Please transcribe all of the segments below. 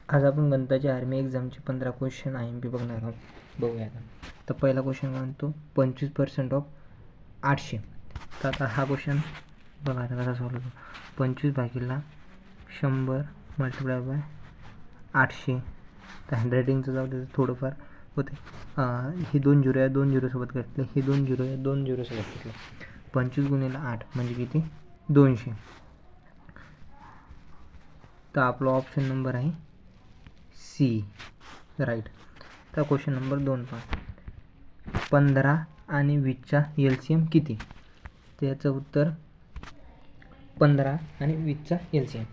आज आपण गणिताची आर्मी एक्झामचे 15 क्वेश्चन IMP बघणार आहोत. बघूया आता. तर पहिला क्वेश्चन म्हणतो 25% ऑफ 800. तर आता हा क्वेश्चन बघा आता कसा सॉल्व होतो. 25/100 मल्टिप्लाय बाय 800. तर हँडरायटिंगचं जाऊ दे थोडंफार होते. हे 2 झिरो या 2 झिरोसोबत घेतले, हे 2 झिरो या 2 झिरोसोबत घेतले. 25 गुणिले 8 म्हणजे किती? 200. तर आपला ऑप्शन नंबर आहे सी, राईट. तर क्वेश्चन नंबर 2 पहा. 15 आणि 20चा LCM किती? तर याचं उत्तर 15 आणि 20चा LCM.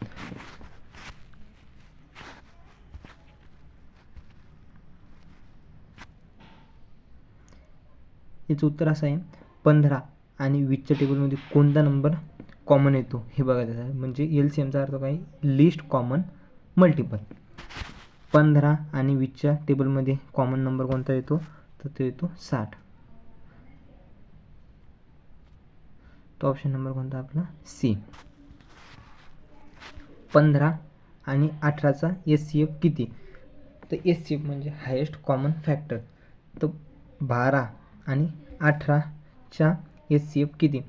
याचं उत्तर असं आहे, 15 आणि 20च्या टेबलमध्ये कोणता नंबर कॉमन येतो हे बघायचं आहे. म्हणजे LCMचा अर्थ काय? List common multiple. 15 आणि 20च्या टेबलमध्ये कॉमन नंबर कोणता येतो? तर तो येतो 60. तो ऑप्शन नंबर कोणता आपला? सी. 15 आणि 18चा SCF किती? तर SCF म्हणजे हायेस्ट कॉमन फॅक्टर. तर 12 आणि 18च्या SCF किती?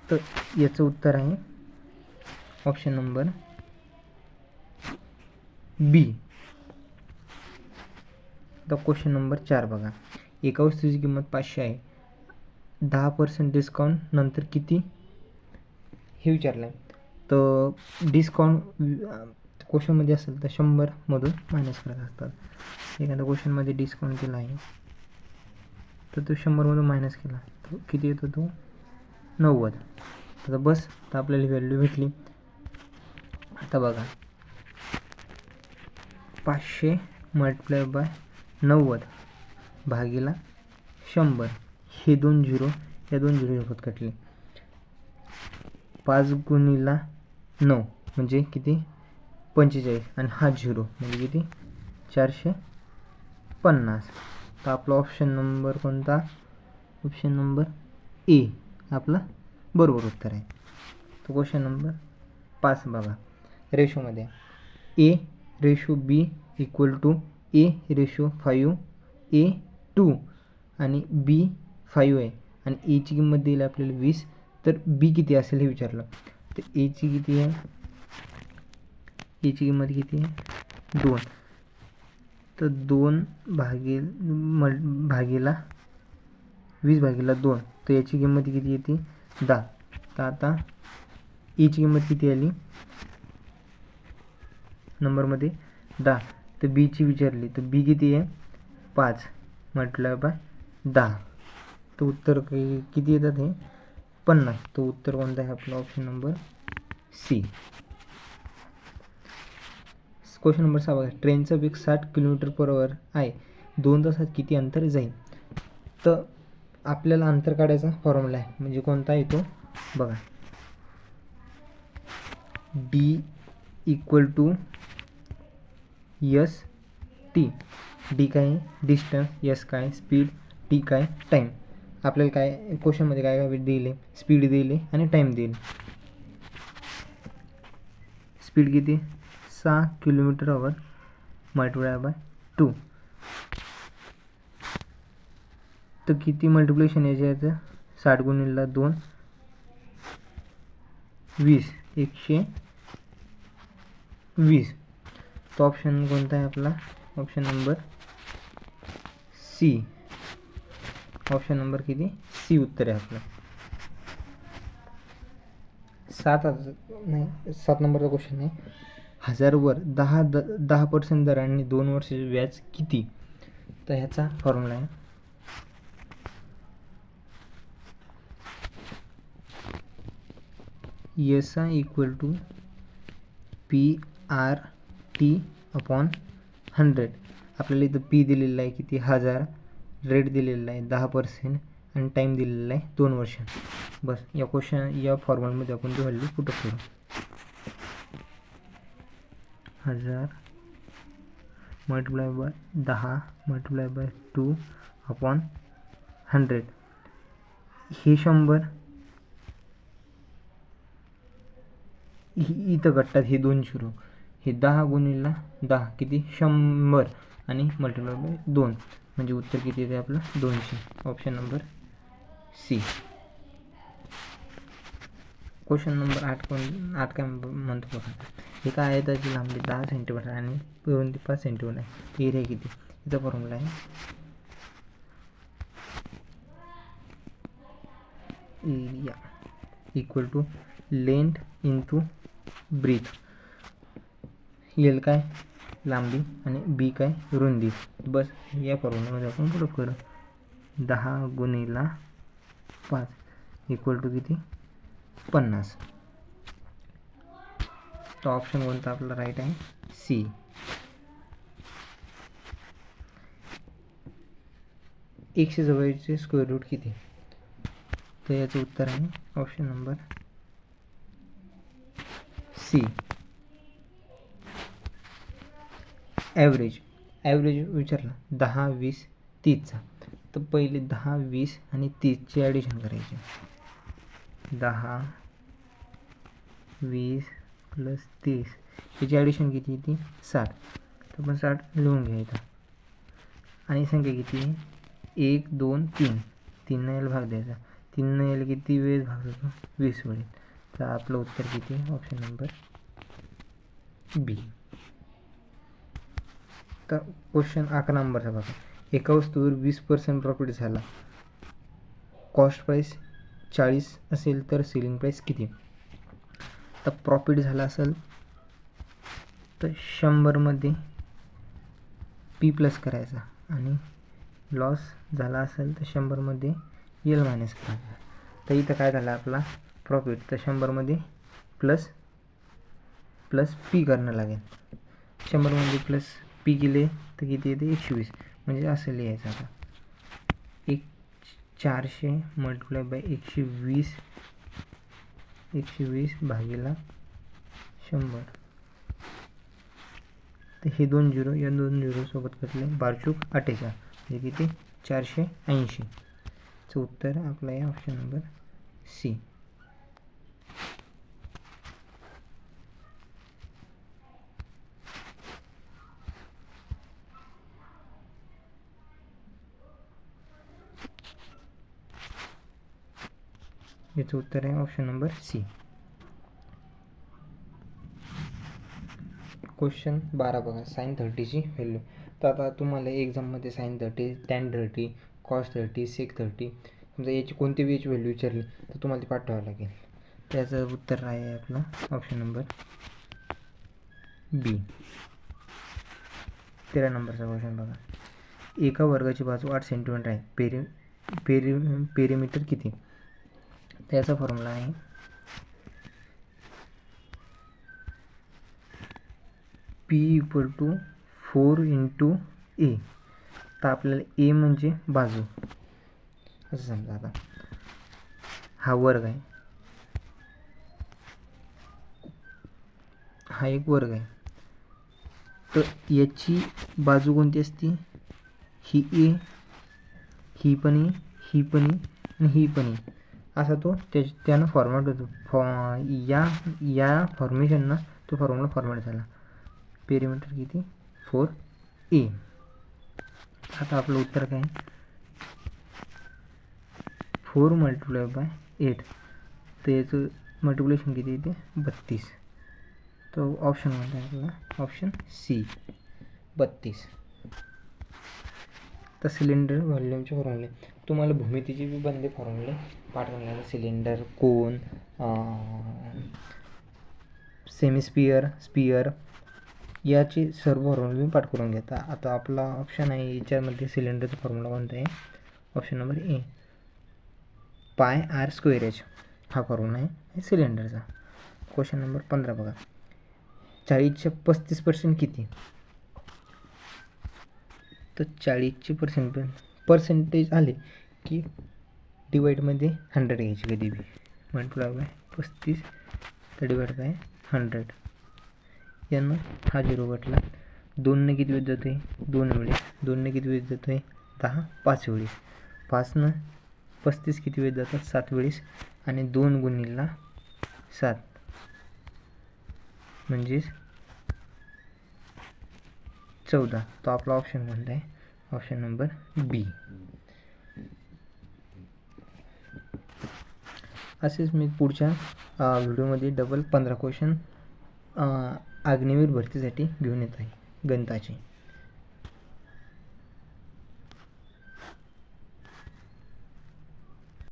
तर याचं उत्तर आहे ऑप्शन नंबर बी. तर क्वेश्चन नंबर 4 बघा. एका वस्तूची किंमत 500 आहे, 10% डिस्काउंट नंतर किती हे विचारलं आहे. तर डिस्काउंट क्वेश्चनमध्ये असेल तर 100मधून मायनस करत असतात. एखाद्या क्वेश्चनमध्ये डिस्काउंट केला आहे तर तो 100मधून मायनस केला तर किती येतो? तो 90. तर बस, तर आपल्याला व्हॅल्यू भेटली. आता बघा, 500 मल्टिप्लाय बाय 90 भागीला 100. हे 2 झिरो या 2 झिरोसोबत कटले. 5 गुणिला 9 म्हणजे किती? 45. आणि हा झिरो म्हणजे किती? 450. तर आपला ऑप्शन नंबर कोणता? ऑप्शन नंबर ए आपला बरोबर उत्तर आहे. तर क्वेश्चन नंबर 5 बघा. रेशोमध्ये A/B इक्वल टू A/5A2 आणि B 5 आहे आणि Aची किंमत दिली आपल्याला 20. तर B किती असेल हे विचारलं. तर Aची किती आहे? Aची किंमत किती आहे? 2. तर 2 भागीला 20/2. तर याची किंमत किती येते? 10. तर आता Aची किंमत किती आली नंबरमध्ये? 10. तर Bची विचारली तर B किती आहे? 5 मल्टिप्लाय बाय 10. तर उत्तर किती येतात? हे 50. तो उत्तर कोणता आहे आपला? Option number C. Question number 6 बघा. ट्रेनचा वेग 60 km/h आहे, 2 तासात किती अंतर जाईल? तर आपल्याला अंतर काढायचा फॉर्म्युला आहे, म्हणजे कोणता येतो बघा. D equal to ST. D काय? डिस्टन्स. S काय? स्पीड. T काय? टाईम. आपल्याला काय क्वेश्चनमध्ये काय काय दिले? स्पीड दिले आणि टाईम दिले. स्पीड किती? 6 km/h मल्टिप्लाय बाय 2. तर किती मल्टिप्लिकेशन याचं? 60 गुणिले 2 20. 120. तो ऑप्शन कोणता आहे आपला? Option number C. Option number किती? सी उत्तर आहे आपलं. 7 नंबरचा क्वेश्चन आहे. 1000वर 10% दराने 2 वर्षाचे व्याज किती? तर ह्याचा फॉर्म्युला आहे SI इक्वल टू PRT/100. आपल्याला इथं P दिलेला आहे किती? 1000. रेट दिलेला आहे 10% आणि टाईम दिलेला आहे 2 वर्ष. बस या फॉर्म्युलामध्ये आपण ती व्हॅल्यू पुट करू. 1000 मल्टिप्लाय बाय 10 मल्टिप्लाय बाय 2/100. हे 100 इथं गट्टात हे 2 झिरो, हे 10 गुणिले 10 किती 100 आणि मल्टिप्लाय बाय 2 म्हणजे उत्तर किती येते आपलं 200. Option number C. Question number 8 काय म्हणतो बघा. एका आयताची लांबी 10 सेंटीमीटर आणि रुंदी 5 सेंटीमीटर आहे. एरिया किती? याचा फॉर्म्युला आहे area equal to length into breadth. L काय लांबी आणि बी काय रुंदी. बस या फॉर्म्युलामध्ये आपण पुढं करू. 10 गुणिले 5 इक्वल टू किती 50. तो ऑप्शन कोणता आपला राईट आहे सी. एकशे जवळचे स्क्वेअर रूट किती? तर याचं उत्तर आहे ऑप्शन नंबर सी. ॲव्हरेज विचारला 10, 20, 30चा. तर पहिले 10, 20 आणि 30चे ॲडिशन करायचे. 10, 20 प्लस 30 याची ॲडिशन किती येते 60. तर आपण 60 लिहून घ्यायचा. आणि संख्या किती 1, 2, 3. 3 ने भाग द्यायचा. 3 ने किती वेळेस भाग होतो 20 वेळेस. तर आपलं उत्तर किती ऑप्शन नंबर बी. तर क्वेश्चन 11 नंबरचा बघा. एका वस्तूवर 20% प्रॉफिट झाला. कॉस्ट प्राईस 40 असेल तर सेलिंग प्राईस किती? तर प्रॉफिट झाला असेल तर 100मध्ये पी प्लस करायचा आणि लॉस झाला असेल तर 100मध्ये एल मायनस करायचा. तर इथं काय झालं आपला प्रॉफिट. तर 100मध्ये प्लस पी करणं लागेल. 100मध्ये प्लस पी केले तर किती येते 120. म्हणजे असं लिहायचं आता 400 मल्टिप्लाय बाय 120 भागीला 100. तर हे 2 झिरो या 2 झिरो सोबत कसले 12 48 म्हणजे किती 480. चं उत्तर आपलं आहे ऑप्शन नंबर सी. याचं उत्तर आहे ऑप्शन नंबर सी. क्वेश्चन 12 बघा. साइन 30ची व्हॅल्यू. तर आता तुम्हाला एक्झाममध्ये साइन 30, टॅन 30, कॉस 30, सेक 30 समजा याची कोणती बी याची व्हॅल्यू विचारली तर तुम्हाला ती पाठवावं लागेल. त्याचं उत्तर आहे आपलं ऑप्शन नंबर बी. 13 नंबरचा क्वेश्चन बघा. एका वर्गाची बाजू 8 सेंटीमीटर आहे. पेरीमीटर किती? त्याचा फॉर्म्युला आहे पी इक्वल टू 4 इंटू ए. तर आपल्याला ए म्हणजे बाजू असं समजा. आता हा वर्ग आहे, हा एक वर्ग आहे. तर याची बाजू कोणती असते ही ए, ही पण ए, ही पण ए आणि ही पण ए. असा तो त्यानं फॉर्मॅट होतो. या फॉर्मेशननं तो फॉर्मॅट झाला. पेरीमीटर किती 4A. आता आपलं उत्तर काय 4 मल्टिप्लाय बाय 8. तर याचं मल्टिप्लिकेशन किती येते 32. तो ऑप्शन कोणता आहे आपला ऑप्शन सी 32. तर सिलेंडर व्हॉल्यूमचे फॉर्म्युले तुम्हाला भूमितीचे बी बनले फॉर्म्युले पाठ करणार. सिलेंडर, कोन, सेमीस्पियर, स्पियर याचे सर्व फॉर्म्युले मी पाठ करून घेता. आता आपला ऑप्शन आहे याच्यामध्ये सिलेंडरचा फॉर्म्युला कोणता आहे option number A pi r square h. हा फॉर्म्युला आहे सिलेंडरचा. क्वेश्चन नंबर 15 बघा. 40चे 35% किती? तर 40चे पर्सेंटेज आले की डिवाईडमध्ये 100 घ्यायची कधी बी. मल्टिप्लाय बाय 35 तर डिवाईड बाय 100. यानं हा झिरो घटला. 2ने किती वेळेस जातो आहे 2 वेळेस. 2ने किती वेळेस जातो आहे 10 5 वेळेस. 5नं 35 किती वेळेस जातात 7 वेळेस. आणि 2 गुणिले 7 म्हणजेच 14. तो आपला ऑप्शन कोणता आहे? ऑप्शन नंबर बी. असेच मी पुढच्या व्हिडिओमध्ये डबल 15 क्वेश्चन अग्निवीर भरतीसाठी घेऊन येत आहे गणिताचे.